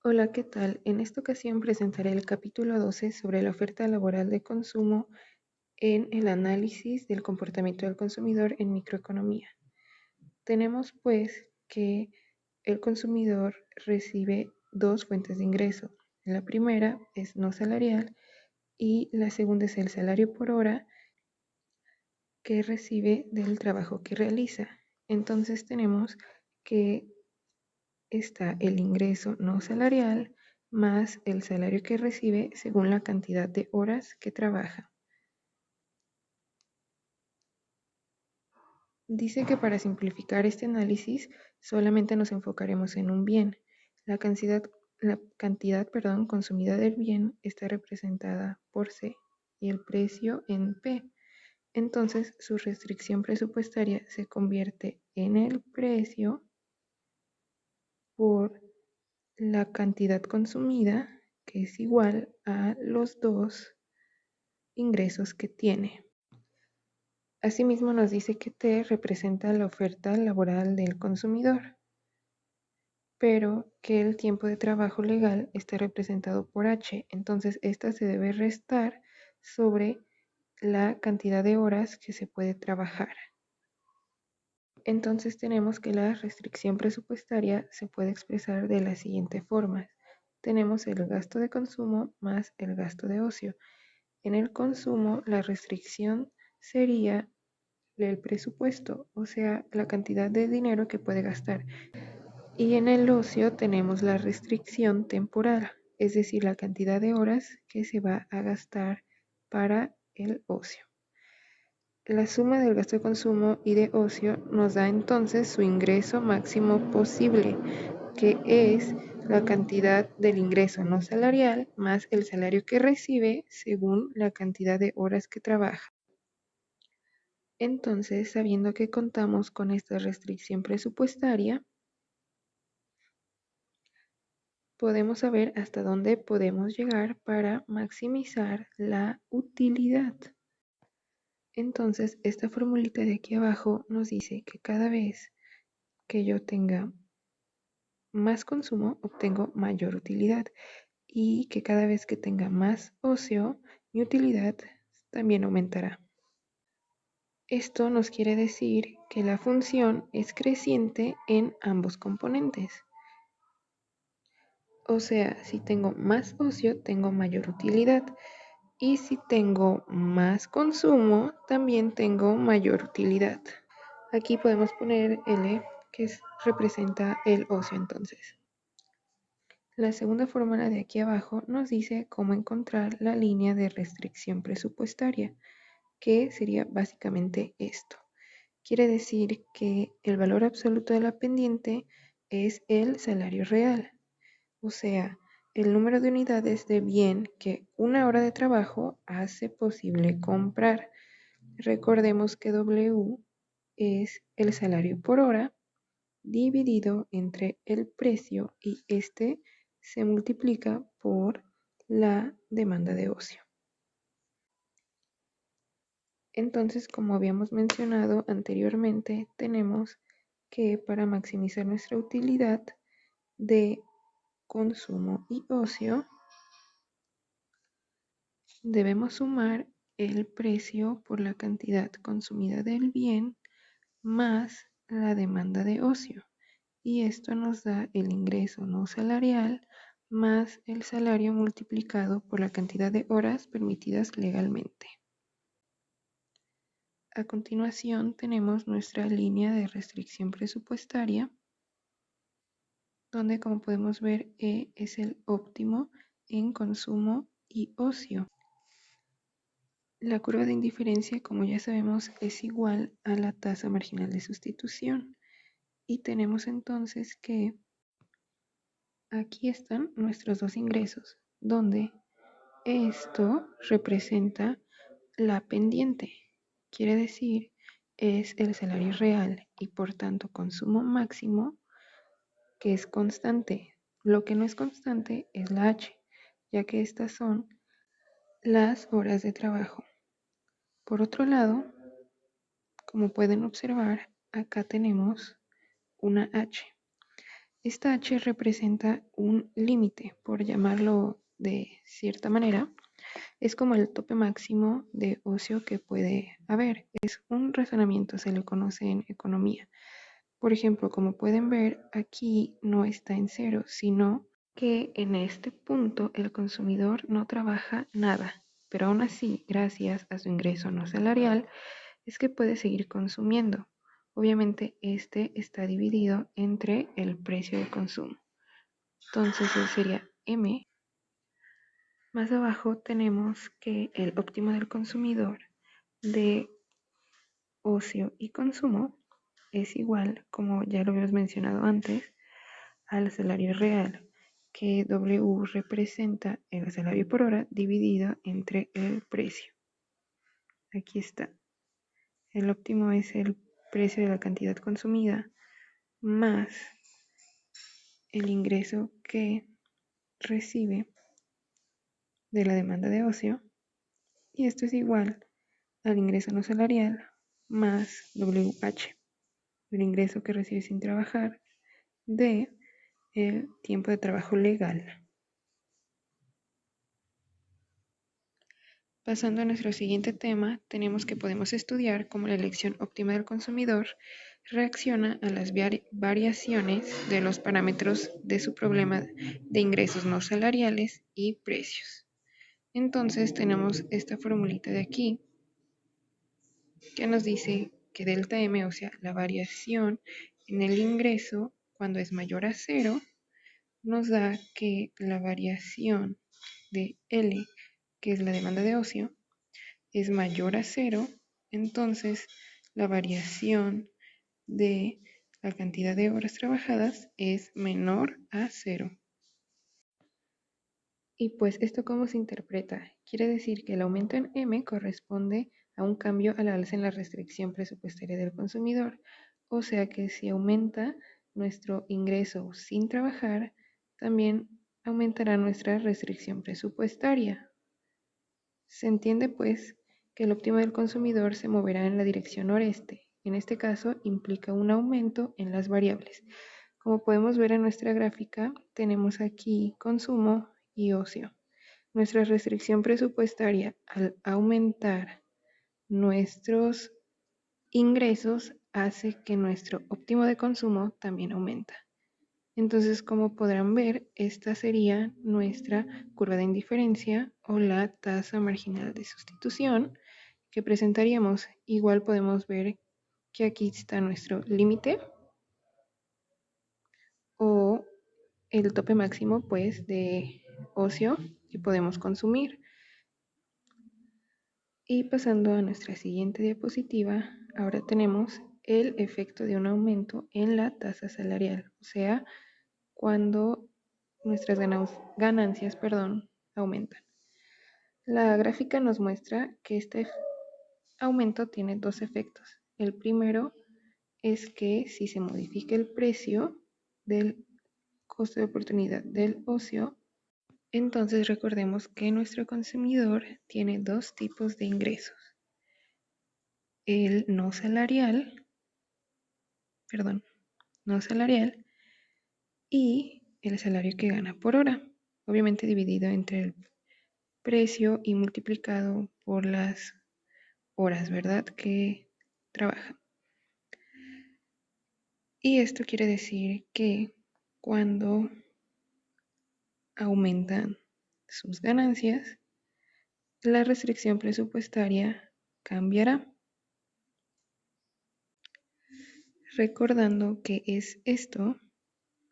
Hola, ¿qué tal? En esta ocasión presentaré el capítulo 12 sobre la oferta laboral de consumo en el análisis del comportamiento del consumidor en microeconomía. Tenemos pues que el consumidor recibe dos fuentes de ingreso. La primera es no salarial y la segunda es el salario por hora que recibe del trabajo que realiza. Entonces tenemos que está el ingreso no salarial más el salario que recibe según la cantidad de horas que trabaja. Dice que para simplificar este análisis solamente nos enfocaremos en un bien. La cantidad consumida del bien está representada por C y el precio en P. Entonces su restricción presupuestaria se convierte en el precio por la cantidad consumida, que es igual a los dos ingresos que tiene. Asimismo nos dice que T representa la oferta laboral del consumidor, pero que el tiempo de trabajo legal está representado por H, entonces esta se debe restar sobre la cantidad de horas que se puede trabajar. Entonces tenemos que la restricción presupuestaria se puede expresar de la siguiente forma. Tenemos el gasto de consumo más el gasto de ocio. En el consumo, la restricción sería el presupuesto, o sea, la cantidad de dinero que puede gastar. Y en el ocio tenemos la restricción temporal, es decir, la cantidad de horas que se va a gastar para el ocio. La suma del gasto de consumo y de ocio nos da entonces su ingreso máximo posible, que es la cantidad del ingreso no salarial más el salario que recibe según la cantidad de horas que trabaja. Entonces, sabiendo que contamos con esta restricción presupuestaria, podemos saber hasta dónde podemos llegar para maximizar la utilidad. Entonces, esta formulita de aquí abajo nos dice que cada vez que yo tenga más consumo, obtengo mayor utilidad y que cada vez que tenga más ocio, mi utilidad también aumentará. Esto nos quiere decir que la función es creciente en ambos componentes. O sea, si tengo más ocio, tengo mayor utilidad. Y si tengo más consumo, también tengo mayor utilidad. Aquí podemos poner L, que representa el ocio entonces. La segunda fórmula de aquí abajo nos dice cómo encontrar la línea de restricción presupuestaria, que sería básicamente esto. Quiere decir que el valor absoluto de la pendiente es el salario real, o sea, el número de unidades de bien que una hora de trabajo hace posible comprar. Recordemos que W es el salario por hora dividido entre el precio y este se multiplica por la demanda de ocio. Entonces, como habíamos mencionado anteriormente, tenemos que para maximizar nuestra utilidad de consumo y ocio, debemos sumar el precio por la cantidad consumida del bien más la demanda de ocio. Y esto nos da el ingreso no salarial más el salario multiplicado por la cantidad de horas permitidas legalmente. A continuación tenemos nuestra línea de restricción presupuestaria, donde como podemos ver E es el óptimo en consumo y ocio. La curva de indiferencia, como ya sabemos, es igual a la tasa marginal de sustitución. Y tenemos entonces que aquí están nuestros dos ingresos, donde esto representa la pendiente. Quiere decir, es el salario real y por tanto consumo máximo, que es constante. Lo que no es constante es la H, ya que estas son las horas de trabajo. Por otro lado, como pueden observar, acá tenemos una H. Esta H representa un límite, por llamarlo de cierta manera. Es como el tope máximo de ocio que puede haber. Es un razonamiento, se le conoce en economía. Por ejemplo, como pueden ver, aquí no está en cero, sino que en este punto el consumidor no trabaja nada, pero aún así, gracias a su ingreso no salarial, es que puede seguir consumiendo. Obviamente, este está dividido entre el precio de consumo. Entonces, ese sería M. Más abajo tenemos que el óptimo del consumidor de ocio y consumo es igual, como ya lo habíamos mencionado antes, al salario real, que W representa el salario por hora dividido entre el precio. Aquí está. El óptimo es el precio de la cantidad consumida más el ingreso que recibe de la demanda de ocio, y esto es igual al ingreso no salarial más WH, el ingreso que recibe sin trabajar de el tiempo de trabajo legal. Pasando a nuestro siguiente tema, tenemos que podemos estudiar cómo la elección óptima del consumidor reacciona a las variaciones de los parámetros de su problema de ingresos no salariales y precios. Entonces tenemos esta formulita de aquí que nos dice que delta M, o sea, la variación en el ingreso cuando es mayor a cero, nos da que la variación de L, que es la demanda de ocio, es mayor a cero, entonces la variación de la cantidad de horas trabajadas es menor a cero. Y pues, ¿esto cómo se interpreta? Quiere decir que el aumento en M corresponde a un cambio al alza en la restricción presupuestaria del consumidor. O sea que si aumenta nuestro ingreso sin trabajar, también aumentará nuestra restricción presupuestaria. Se entiende pues que el óptimo del consumidor se moverá en la dirección noreste. En este caso implica un aumento en las variables. Como podemos ver en nuestra gráfica, tenemos aquí consumo y ocio. Nuestra restricción presupuestaria al aumentar nuestros ingresos hace que nuestro óptimo de consumo también aumenta. Entonces, como podrán ver, esta sería nuestra curva de indiferencia o la tasa marginal de sustitución que presentaríamos. Igual podemos ver que aquí está nuestro límite o el tope máximo pues de ocio que podemos consumir. Y pasando a nuestra siguiente diapositiva, ahora tenemos el efecto de un aumento en la tasa salarial, o sea, cuando nuestras ganancias aumentan. La gráfica nos muestra que este aumento tiene dos efectos. El primero es que si se modifica el precio del costo de oportunidad del ocio, entonces recordemos que nuestro consumidor tiene dos tipos de ingresos. El no salarial y el salario que gana por hora, obviamente dividido entre el precio y multiplicado por las horas, ¿verdad?, que trabaja. Y esto quiere decir que cuando aumentan sus ganancias, la restricción presupuestaria cambiará. Recordando que es esto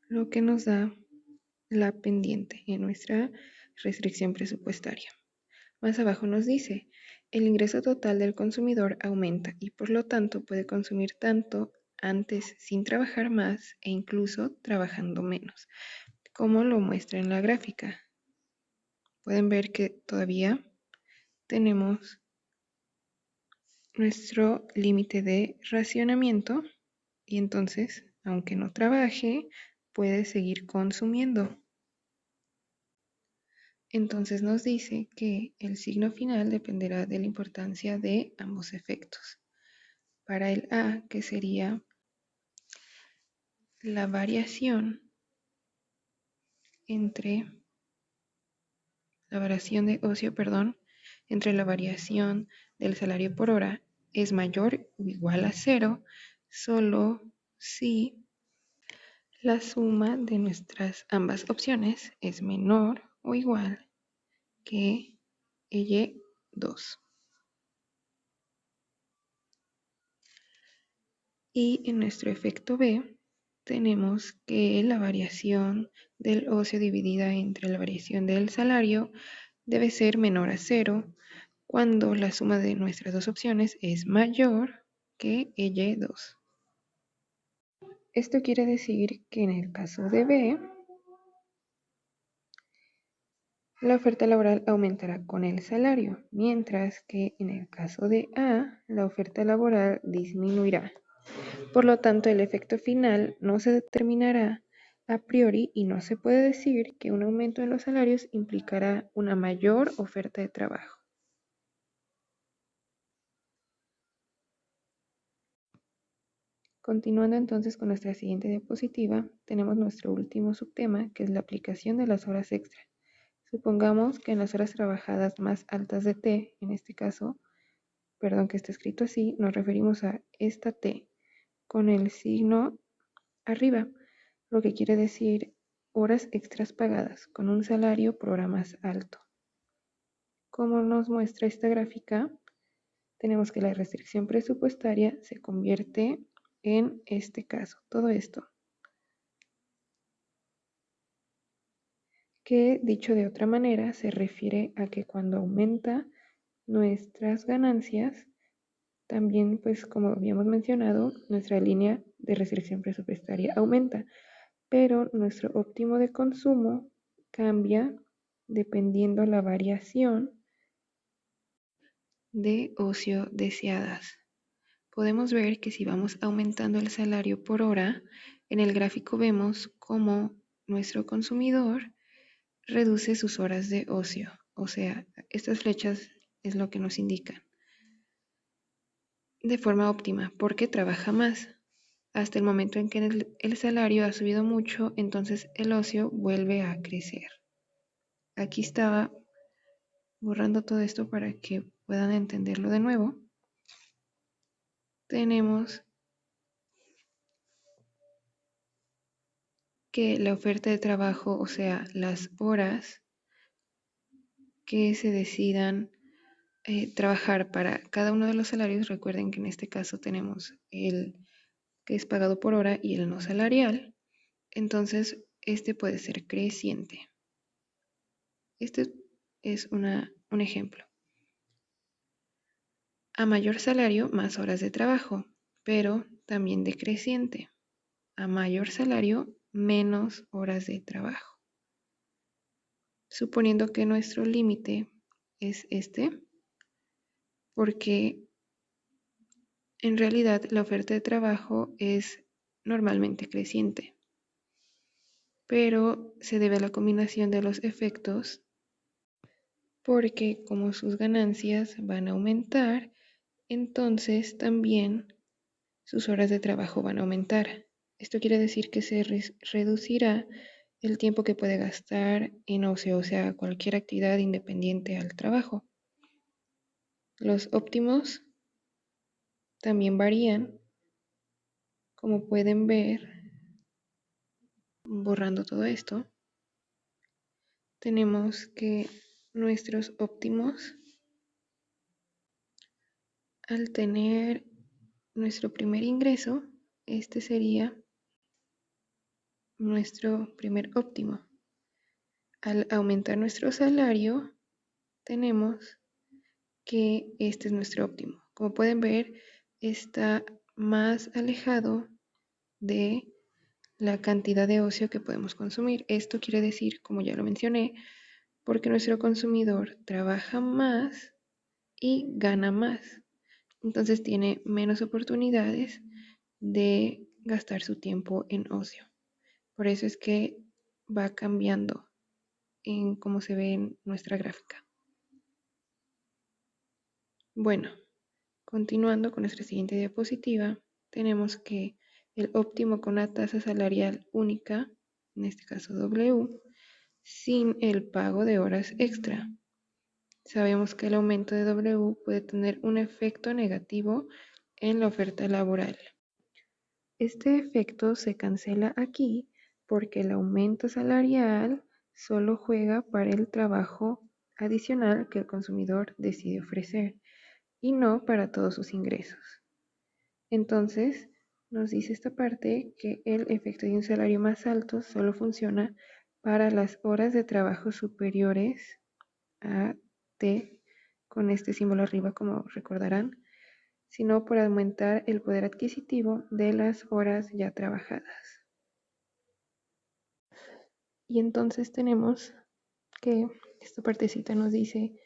lo que nos da la pendiente en nuestra restricción presupuestaria. Más abajo nos dice, el ingreso total del consumidor aumenta y por lo tanto puede consumir tanto antes sin trabajar más e incluso trabajando menos, como lo muestra en la gráfica. Pueden ver que todavía tenemos nuestro límite de racionamiento y entonces, aunque no trabaje, puede seguir consumiendo. Entonces nos dice que el signo final dependerá de la importancia de ambos efectos. Para el A, que sería la variación entre la variación de ocio, entre la variación del salario por hora es mayor o igual a 0, solo si la suma de nuestras ambas opciones es menor o igual que Y2. Y en nuestro efecto B tenemos que la variación del ocio dividida entre la variación del salario debe ser menor a 0 cuando la suma de nuestras dos opciones es mayor que Y2. Esto quiere decir que en el caso de B, la oferta laboral aumentará con el salario, mientras que en el caso de A, la oferta laboral disminuirá. Por lo tanto, el efecto final no se determinará a priori y no se puede decir que un aumento en los salarios implicará una mayor oferta de trabajo. Continuando entonces con nuestra siguiente diapositiva, tenemos nuestro último subtema, que es la aplicación de las horas extra. Supongamos que en las horas trabajadas más altas de T, en este caso, que está escrito así, nos referimos a esta T con el signo arriba, lo que quiere decir horas extras pagadas con un salario por hora más alto. Como nos muestra esta gráfica, tenemos que la restricción presupuestaria se convierte en este caso, todo esto. Que dicho de otra manera se refiere a que cuando aumenta nuestras ganancias, también pues como habíamos mencionado, nuestra línea de restricción presupuestaria aumenta, pero nuestro óptimo de consumo cambia dependiendo la variación de ocio deseadas. Podemos ver que si vamos aumentando el salario por hora, en el gráfico vemos cómo nuestro consumidor reduce sus horas de ocio. O sea, estas flechas es lo que nos indican. De forma óptima, porque trabaja más. Hasta el momento en que el salario ha subido mucho, entonces el ocio vuelve a crecer. Aquí estaba borrando todo esto para que puedan entenderlo de nuevo. Tenemos que la oferta de trabajo, o sea, las horas que se decidan trabajar para cada uno de los salarios, recuerden que en este caso tenemos el que es pagado por hora y el no salarial, entonces este puede ser creciente. Este es un ejemplo. A mayor salario, más horas de trabajo, pero también decreciente. A mayor salario, menos horas de trabajo. Suponiendo que nuestro límite es este, porque en realidad la oferta de trabajo es normalmente creciente, pero se debe a la combinación de los efectos porque como sus ganancias van a aumentar, entonces también sus horas de trabajo van a aumentar. Esto quiere decir que se reducirá el tiempo que puede gastar en ocio, o sea, cualquier actividad independiente al trabajo. Los óptimos también varían, como pueden ver, borrando todo esto, tenemos que nuestros óptimos, al tener nuestro primer ingreso, este sería nuestro primer óptimo. Al aumentar nuestro salario, tenemos que este es nuestro óptimo. Como pueden ver, está más alejado de la cantidad de ocio que podemos consumir. Esto quiere decir, como ya lo mencioné, porque nuestro consumidor trabaja más y gana más. Entonces tiene menos oportunidades de gastar su tiempo en ocio. Por eso es que va cambiando en cómo se ve en nuestra gráfica. Bueno, continuando con nuestra siguiente diapositiva, tenemos que el óptimo con una tasa salarial única, en este caso W, sin el pago de horas extra. Sabemos que el aumento de W puede tener un efecto negativo en la oferta laboral. Este efecto se cancela aquí porque el aumento salarial solo juega para el trabajo adicional que el consumidor decide ofrecer y no para todos sus ingresos. Entonces, nos dice esta parte que el efecto de un salario más alto solo funciona para las horas de trabajo superiores a T, con este símbolo arriba como recordarán, sino por aumentar el poder adquisitivo de las horas ya trabajadas. Y entonces tenemos que esta partecita nos dice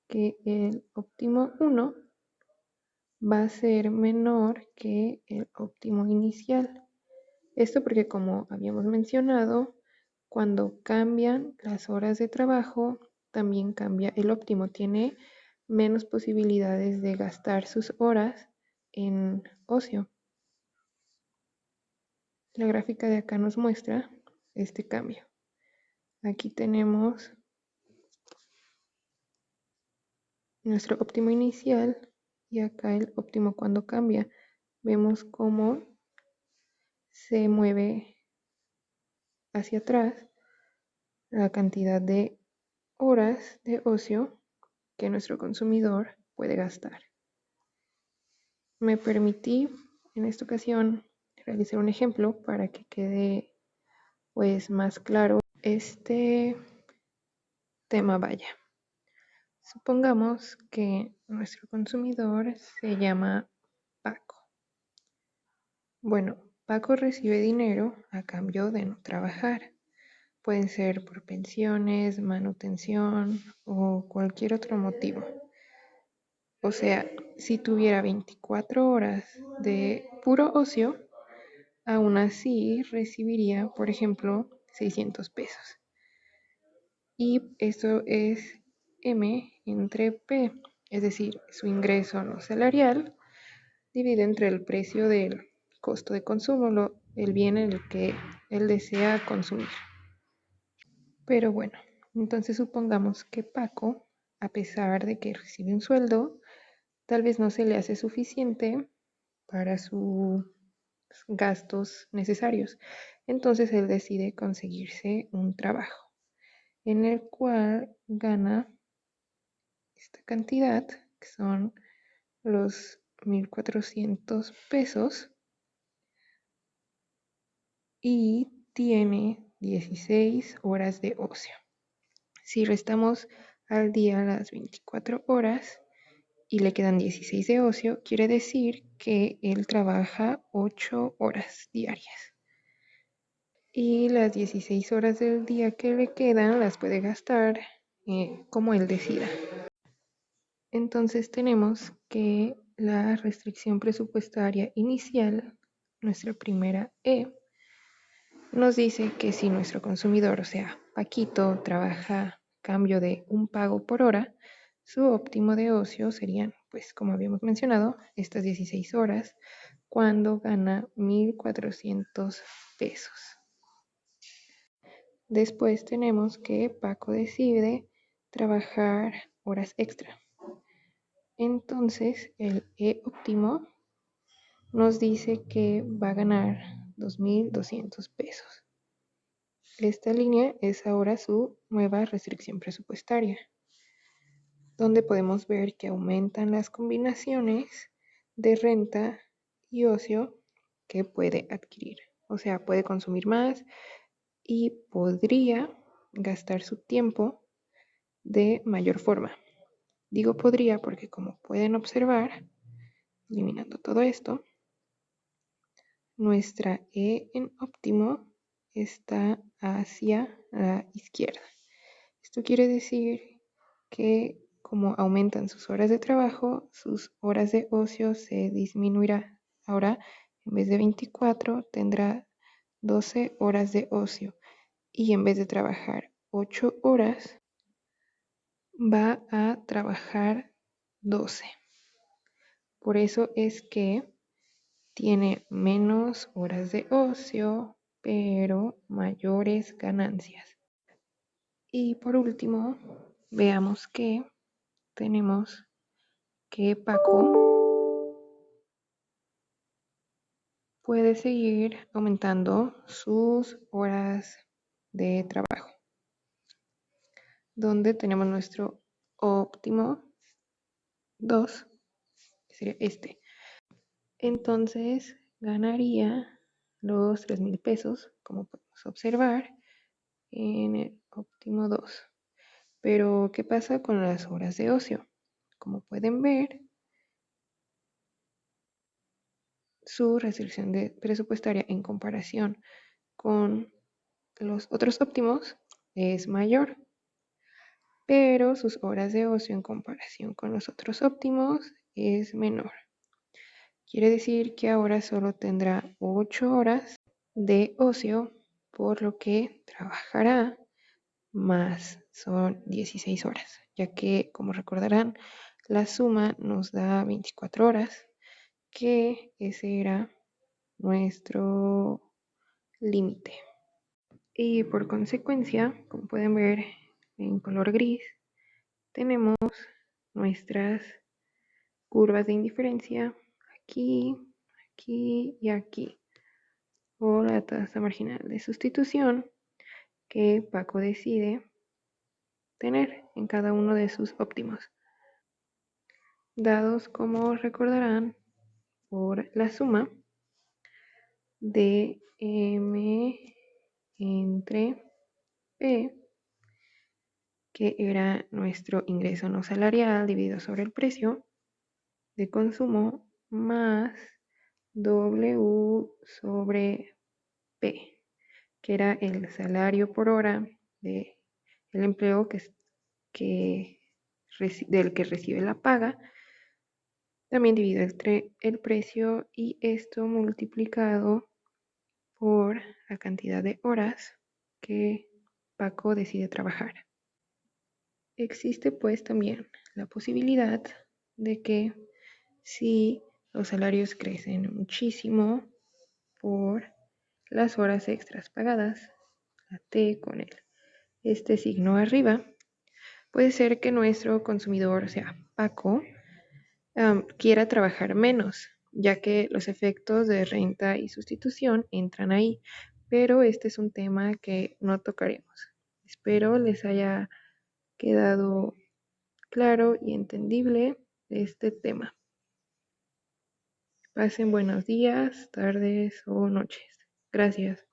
que el óptimo 1 va a ser menor que el óptimo inicial. Esto porque, como habíamos mencionado, cuando cambian las horas de trabajo, también cambia el óptimo. Tiene menos posibilidades de gastar sus horas en ocio. La gráfica de acá nos muestra este cambio. Aquí tenemos nuestro óptimo inicial y acá el óptimo cuando cambia. Vemos cómo se mueve hacia atrás la cantidad de horas de ocio que nuestro consumidor puede gastar. Me permití en esta ocasión realizar un ejemplo para que quede pues más claro este tema. Vaya, supongamos que nuestro consumidor se llama Paco. Bueno, Paco recibe dinero a cambio de no trabajar. Pueden ser por pensiones, manutención o cualquier otro motivo. O sea, si tuviera 24 horas de puro ocio, aún así recibiría, por ejemplo, 600 pesos. Y esto es M entre P, es decir, su ingreso no salarial dividido entre el precio del costo de consumo, el bien en el que él desea consumir. Pero bueno, entonces supongamos que Paco, a pesar de que recibe un sueldo, tal vez no se le hace suficiente para sus gastos necesarios. Entonces él decide conseguirse un trabajo en el cual gana esta cantidad, que son los 1,400 pesos, y tiene 16 horas de ocio. Si restamos al día las 24 horas y le quedan 16 de ocio, quiere decir que él trabaja 8 horas diarias. Y las 16 horas del día que le quedan las puede gastar como él decida. Entonces tenemos que la restricción presupuestaria inicial, nuestra primera E, nos dice que si nuestro consumidor, o sea, Paquito, trabaja a cambio de un pago por hora, su óptimo de ocio serían, pues como habíamos mencionado, estas 16 horas cuando gana 1,400 pesos. Después tenemos que Paco decide trabajar horas extra. Entonces el E óptimo nos dice que va a ganar 2,200 pesos. Esta línea es ahora su nueva restricción presupuestaria, donde podemos ver que aumentan las combinaciones de renta y ocio que puede adquirir. O sea, puede consumir más y podría gastar su tiempo de mayor forma. Digo podría porque, como pueden observar, eliminando todo esto, nuestra E en óptimo está hacia la izquierda. Esto quiere decir que, como aumentan sus horas de trabajo, sus horas de ocio se disminuirá. Ahora, en vez de 24, tendrá 12 horas de ocio. Y en vez de trabajar 8 horas, va a trabajar 12. Por eso es que tiene menos horas de ocio, pero mayores ganancias. Y por último, veamos que tenemos que Paco puede seguir aumentando sus horas de trabajo, donde tenemos nuestro óptimo 2, que sería este. Entonces ganaría los 3,000 pesos, como podemos observar en el óptimo 2. Pero, ¿qué pasa con las horas de ocio? Como pueden ver, su restricción presupuestaria en comparación con los otros óptimos es mayor, pero sus horas de ocio en comparación con los otros óptimos es menor. Quiere decir que ahora solo tendrá 8 horas de ocio, por lo que trabajará más, son 16 horas, ya que, como recordarán, la suma nos da 24 horas, que ese era nuestro límite. Y por consecuencia, como pueden ver en color gris, tenemos nuestras curvas de indiferencia aquí, aquí y aquí, o la tasa marginal de sustitución que Paco decide tener en cada uno de sus óptimos, dados, como recordarán, por la suma de M entre P, que era nuestro ingreso no salarial dividido sobre el precio de consumo, más W sobre P, que era el salario por hora del empleo del que recibe la paga, también dividido entre el precio, y esto multiplicado por la cantidad de horas que Paco decide trabajar. Existe pues también la posibilidad de que si los salarios crecen muchísimo por las horas extras pagadas, la T con este signo arriba, puede ser que nuestro consumidor, o sea, Paco, quiera trabajar menos, ya que los efectos de renta y sustitución entran ahí, pero este es un tema que no tocaremos. Espero les haya quedado claro y entendible este tema. Pasen buenos días, tardes o noches. Gracias.